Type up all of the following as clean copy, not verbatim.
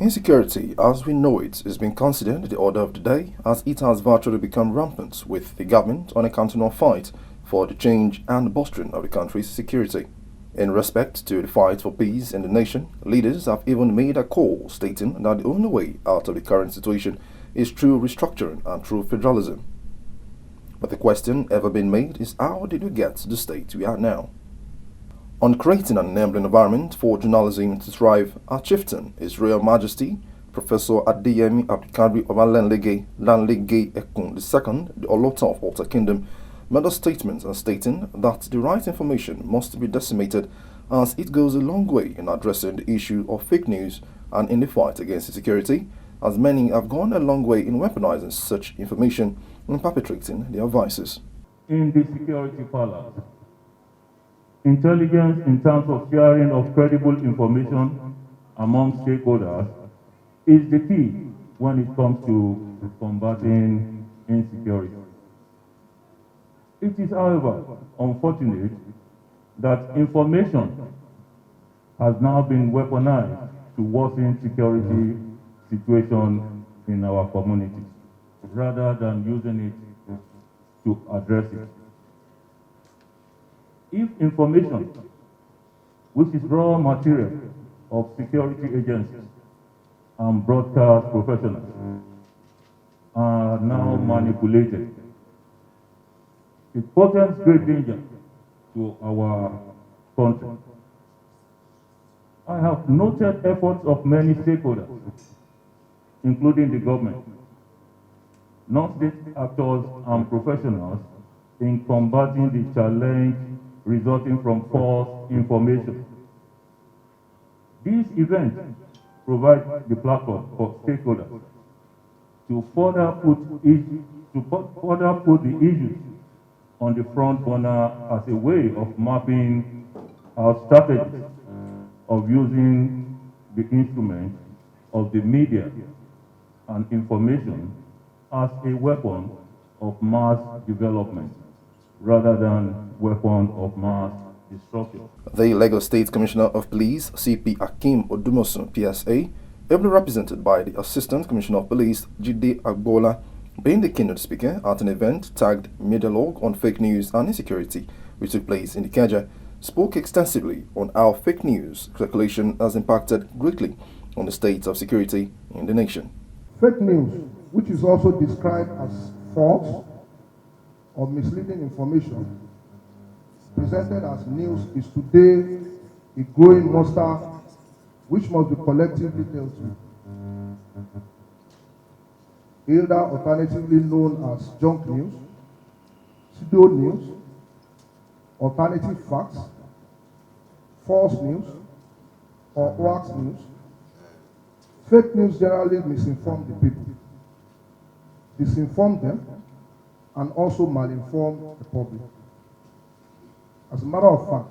Insecurity, as we know it, is being considered the order of the day as it has virtually become rampant with the government on a continual fight for the change and bolstering of the country's security. In respect to the fight for peace in the nation, leaders have even made a call stating that the only way out of the current situation is through restructuring and through federalism. But the question ever been made is how did we get to the state we are now? On creating an enabling environment for journalism to thrive, our chieftain, His Royal Majesty, Professor Adeyemi Abdulkadir Lanlege Ekun II, the Olota of Alta Kingdom, made a statement and stating that the right information must be decimated as it goes a long way in addressing the issue of fake news and in the fight against insecurity, as many have gone a long way in weaponizing such information and perpetrating their vices. In the security palace, intelligence in terms of sharing of credible information among stakeholders is the key when it comes to combating insecurity. It is, however, unfortunate that information has now been weaponized to worsen security situation in our communities, rather than using it to address it. If information, which is raw material of security agencies and broadcast professionals, are now manipulated, it poses great danger to our country. I have noted efforts of many stakeholders, including the government, non-state actors and professionals in combating the challenge resulting from false information. These events provide the platform for stakeholders to further put the issues on the front burner as a way of mapping our strategies of using the instrument of the media and information as a weapon of mass development rather than weapon of mass destruction. The Lagos State Commissioner of Police, CP Akim Odumosun, PSA, ably represented by the Assistant Commissioner of Police, Jide Agbola, being the keynote speaker at an event tagged Medialogue on Fake News and Insecurity, which took place in Ikeja, spoke extensively on how fake news circulation has impacted greatly on the state of security in the nation. Fake news, which is also described as false or misleading information, presented as news, is today a growing monster which must be collectively dealt with. Either alternatively known as junk news, pseudo news, alternative facts, false news, or wax news. Fake news generally misinform the people, disinform them, and also malinform the public. As a matter of fact,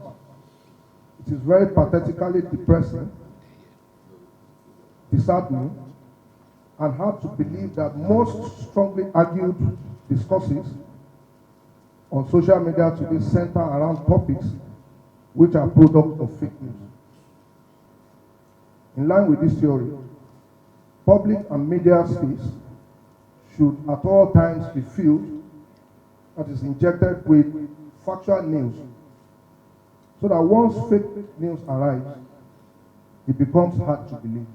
it is very pathetically depressing, disheartening, and hard to believe that most strongly argued discourses on social media today center around topics which are product of fake news. In line with this theory, public and media space should at all times be filled, that is injected with factual news, so that once fake news arrives, it becomes hard to believe.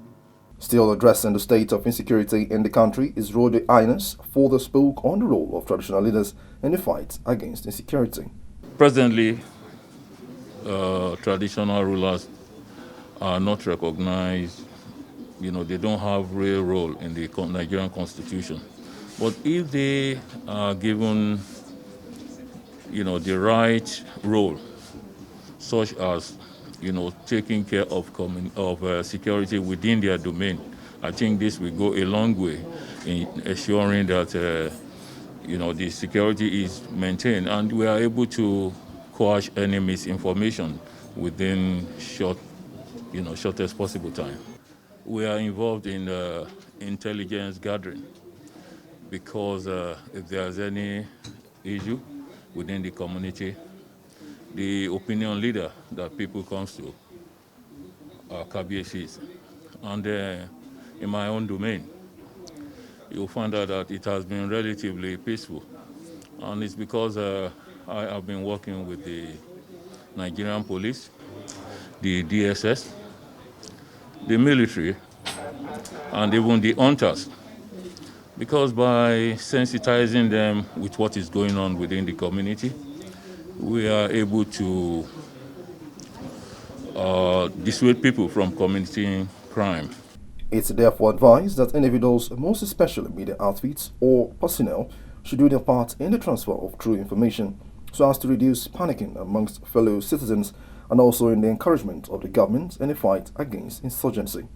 Still addressing the state of insecurity in the country, His Royal Highness further spoke on the role of traditional leaders in the fight against insecurity. Presently, traditional rulers are not recognized. They don't have real role in the Nigerian constitution. But if they are given, the right role, such as, taking care of security within their domain, I think this will go a long way in assuring that, the security is maintained and we are able to quash any misinformation within shortest possible time. We are involved in intelligence gathering because if there's any issue within the community, the opinion leader that people comes to are KBACs. And in my own domain, you'll find out that it has been relatively peaceful. And it's because I have been working with the Nigerian police, the DSS, the military, and even the hunters. Because by sensitizing them with what is going on within the community, we are able to dissuade people from committing crime. It's therefore advised that individuals, most especially media outfits or personnel, should do their part in the transfer of true information so as to reduce panicking amongst fellow citizens and also in the encouragement of the government in the fight against insurgency.